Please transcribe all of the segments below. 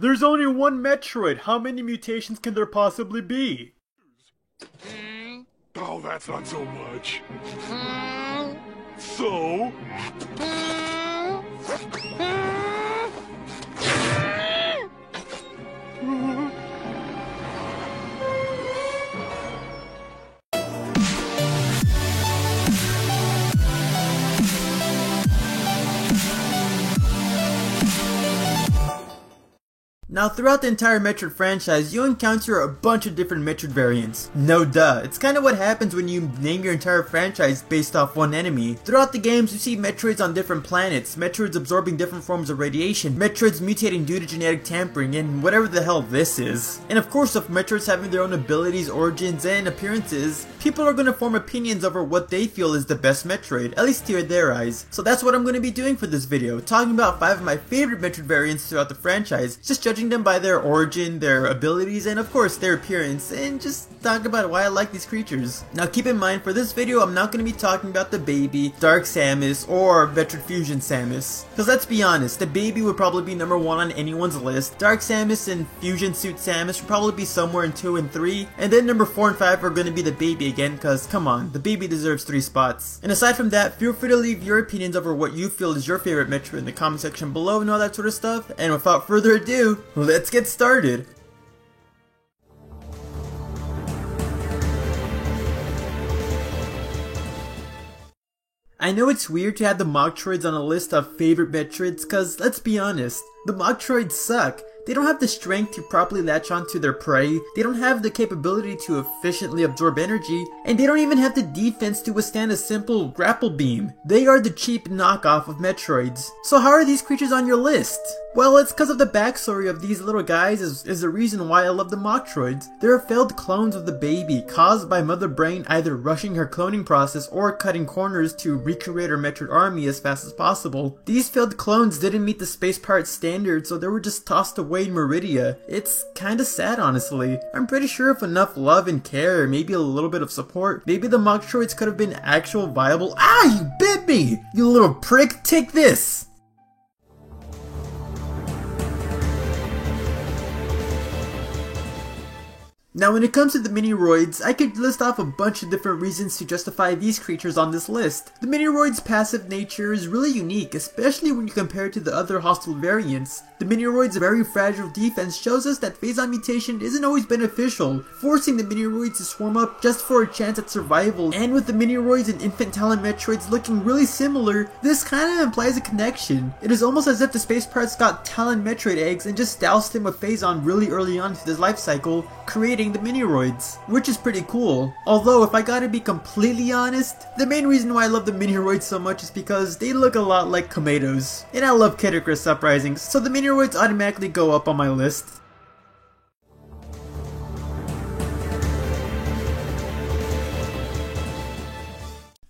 There's only one Metroid. How many mutations can there possibly be? Oh, that's not so much. So? Now, throughout the entire Metroid franchise, you encounter a bunch of different Metroid variants. No duh, it's kinda what happens when you name your entire franchise based off one enemy. Throughout the games, you see Metroids on different planets, Metroids absorbing different forms of radiation, Metroids mutating due to genetic tampering, and whatever the hell this is. And of course, with Metroids having their own abilities, origins, and appearances, people are gonna form opinions over what they feel is the best Metroid, at least through their eyes. So that's what I'm gonna be doing for this video, talking about 5 of my favorite Metroid variants throughout the franchise, just judging them by their origin, their abilities, and of course their appearance, and just talk about why I like these creatures. Now keep in mind, for this video I'm not going to be talking about the baby, Dark Samus, or Metroid Fusion Samus. Because let's be honest, the baby would probably be number 1 on anyone's list, Dark Samus and Fusion Suit Samus would probably be somewhere in 2 and 3, and then number 4 and 5 are going to be the baby again, because come on, the baby deserves 3 spots. And aside from that, feel free to leave your opinions over what you feel is your favorite Metroid in the comment section below and all that sort of stuff, and without further ado, let's get started! I know it's weird to have the Machtroids on a list of favorite Metroids, cause let's be honest, the Machtroids suck. They don't have the strength to properly latch onto their prey, they don't have the capability to efficiently absorb energy, and they don't even have the defense to withstand a simple grapple beam. They are the cheap knockoff of Metroids. So how are these creatures on your list? Well, it's because of the backstory of these little guys is the reason why I love the Machtroids. They're failed clones of the baby, caused by Mother Brain either rushing her cloning process or cutting corners to recreate her Metroid army as fast as possible. These failed clones didn't meet the space pirate standard, so they were just tossed away in Meridia. It's kinda sad, honestly. I'm pretty sure if enough love and care, maybe a little bit of support, maybe the Machtroids could have been actual viable— Ah, you bit me! You little prick, take this! Now when it comes to the Miniroids, I could list off a bunch of different reasons to justify these creatures on this list. The Miniroids' passive nature is really unique, especially when you compare it to the other hostile variants. The Miniroids' very fragile defense shows us that Phazon mutation isn't always beneficial, forcing the Miniroids to swarm up just for a chance at survival. And with the Miniroids and Infant Talon Metroids looking really similar, this kinda implies a connection. It is almost as if the Space Pirates got Talon Metroid eggs and just doused him with Phazon really early on into his life cycle, creating the Miniroids, which is pretty cool. Although, if I gotta be completely honest, the main reason why I love the Miniroids so much is because they look a lot like Komedos. And I love Kid Icarus Uprising, so the Miniroids automatically go up on my list.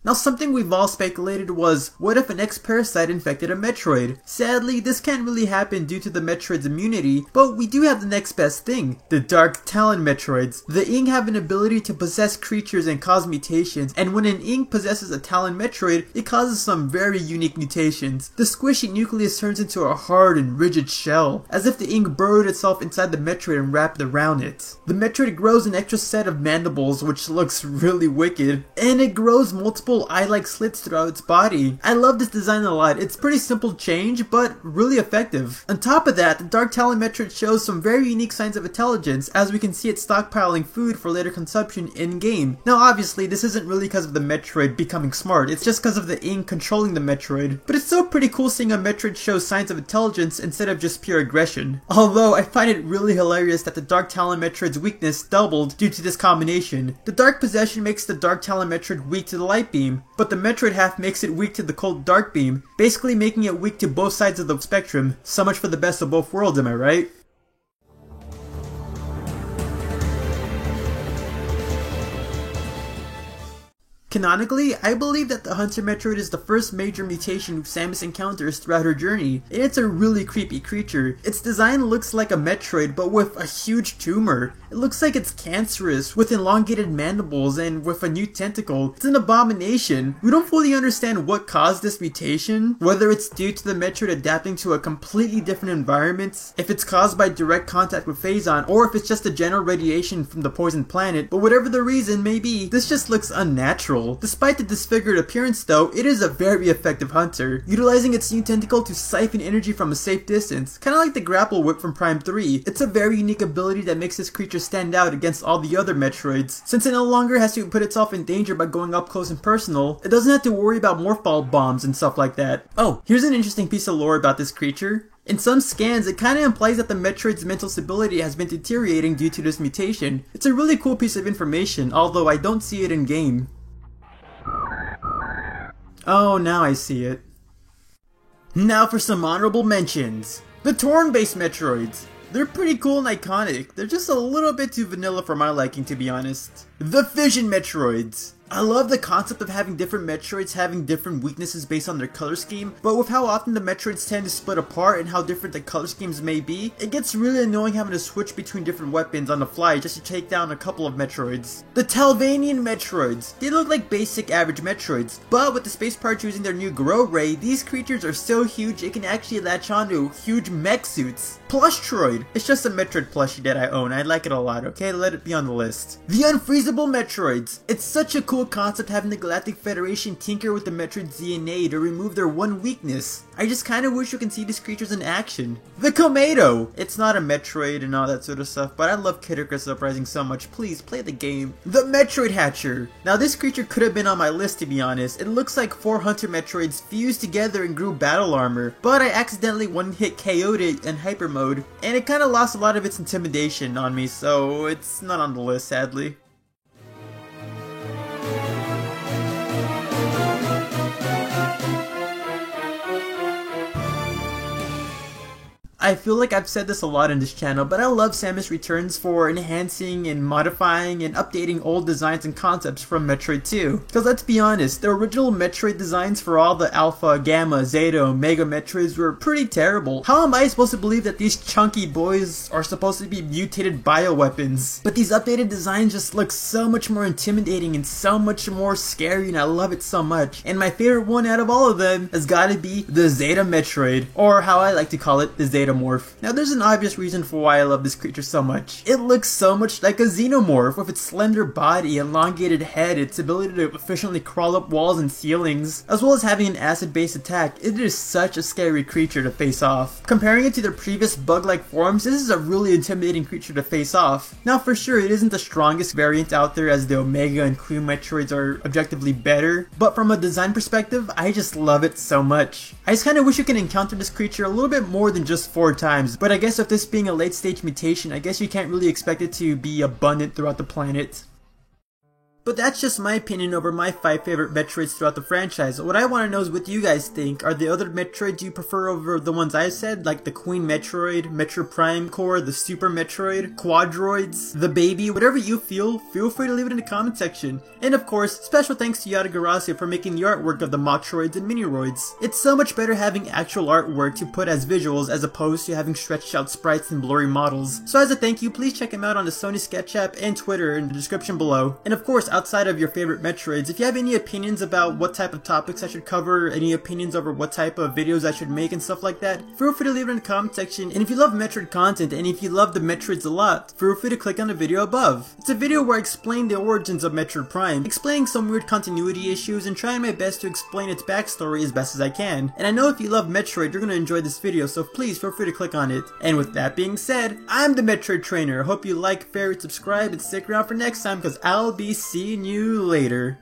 Now something we've all speculated was, what if an X-Parasite infected a Metroid? Sadly, this can't really happen due to the Metroid's immunity, but we do have the next best thing, the Dark Talon Metroids. The Ing have an ability to possess creatures and cause mutations, and when an Ing possesses a Talon Metroid, it causes some very unique mutations. The squishy nucleus turns into a hard and rigid shell, as if the Ing burrowed itself inside the Metroid and wrapped around it. The Metroid grows an extra set of mandibles, which looks really wicked, and it grows multiple eye-like slits throughout its body. I love this design a lot. It's pretty simple change, but really effective. On top of that, the Dark Talon Metroid shows some very unique signs of intelligence, as we can see it stockpiling food for later consumption in-game. Now obviously, this isn't really because of the Metroid becoming smart, it's just because of the Ing controlling the Metroid. But it's still pretty cool seeing a Metroid show signs of intelligence instead of just pure aggression. Although, I find it really hilarious that the Dark Talon Metroid's weakness doubled due to this combination. The Dark Possession makes the Dark Talon Metroid weak to the Light Beam, but the Metroid half makes it weak to the cold Dark Beam, basically making it weak to both sides of the spectrum. So much for the best of both worlds, am I right? Canonically, I believe that the Hunter Metroid is the first major mutation Samus encounters throughout her journey, and it's a really creepy creature. Its design looks like a Metroid, but with a huge tumor. It looks like it's cancerous, with elongated mandibles and with a new tentacle. It's an abomination. We don't fully understand what caused this mutation, whether it's due to the Metroid adapting to a completely different environment, if it's caused by direct contact with Phazon, or if it's just a general radiation from the poisoned planet, but whatever the reason may be, this just looks unnatural. Despite the disfigured appearance though, it is a very effective hunter, utilizing its new tentacle to siphon energy from a safe distance, kinda like the grapple whip from Prime 3. It's a very unique ability that makes this creature stand out against all the other Metroids. Since it no longer has to put itself in danger by going up close and personal, it doesn't have to worry about Morphball bombs and stuff like that. Oh, here's an interesting piece of lore about this creature. In some scans, it kinda implies that the Metroid's mental stability has been deteriorating due to this mutation. It's a really cool piece of information, although I don't see it in game. Oh, now I see it. Now for some honorable mentions. The Torn-based Metroids. They're pretty cool and iconic. They're just a little bit too vanilla for my liking, to be honest. The Fission Metroids. I love the concept of having different Metroids having different weaknesses based on their color scheme, but with how often the Metroids tend to split apart and how different the color schemes may be, it gets really annoying having to switch between different weapons on the fly just to take down a couple of Metroids. The Talvanian Metroids. They look like basic average Metroids, but with the space parts using their new Grow Ray, these creatures are so huge it can actually latch onto huge mech suits. Plushtroid. It's just a Metroid plushie that I own. I like it a lot, okay? Let it be on the list. The Unfreezable Metroids. It's such a cool concept having the Galactic Federation tinker with the Metroid's DNA to remove their one weakness. I just kinda wish you can see these creatures in action. The Komedo! It's not a Metroid and all that sort of stuff, but I love Kid Icarus Uprising so much, please play the game. The Metroid Hatcher! Now this creature could have been on my list, to be honest. It looks like 4 Hunter Metroids fused together and grew battle armor, but I accidentally one-hit KO'd it in hyper mode, and it kinda lost a lot of its intimidation on me, so it's not on the list, sadly. I feel like I've said this a lot in this channel, but I love Samus Returns for enhancing and modifying and updating old designs and concepts from Metroid 2. Because let's be honest, the original Metroid designs for all the Alpha, Gamma, Zeta, Omega Metroids were pretty terrible. How am I supposed to believe that these chunky boys are supposed to be mutated bioweapons? But these updated designs just look so much more intimidating and so much more scary, and I love it so much. And my favorite one out of all of them has gotta be the Zeta Metroid, or how I like to call it, the Zeta Morph. Now there's an obvious reason for why I love this creature so much. It looks so much like a Xenomorph with its slender body, elongated head, its ability to efficiently crawl up walls and ceilings, as well as having an acid-based attack. It is such a scary creature to face off. Comparing it to their previous bug-like forms, this is a really intimidating creature to face off. Now for sure, it isn't the strongest variant out there, as the Omega and Queen Metroids are objectively better, but from a design perspective, I just love it so much. I just kinda wish you could encounter this creature a little bit more than just 4 times, but I guess with this being a late stage mutation, I guess you can't really expect it to be abundant throughout the planet. But that's just my opinion over my 5 favorite Metroids throughout the franchise. What I want to know is what you guys think. Are the other Metroids you prefer over the ones I said, like the Queen Metroid, Metro Prime Core, the Super Metroid, Quadroids, the Baby? Whatever you feel free to leave it in the comment section. And of course, special thanks to Yada Garacia for making the artwork of the Mocktroids and Miniroids. It's so much better having actual artwork to put as visuals as opposed to having stretched out sprites and blurry models. So as a thank you, please check him out on the Sony Sketch app and Twitter in the description below. And of course, outside of your favorite Metroids, if you have any opinions about what type of topics I should cover, any opinions over what type of videos I should make and stuff like that, feel free to leave it in the comment section. And if you love Metroid content, and if you love the Metroids a lot, feel free to click on the video above. It's a video where I explain the origins of Metroid Prime, explaining some weird continuity issues and trying my best to explain its backstory as best as I can. And I know if you love Metroid, you're going to enjoy this video, so please feel free to click on it. And with that being said, I'm the Metroid Trainer. I hope you like, favorite, subscribe, and stick around for next time, because I'll be seeing you later.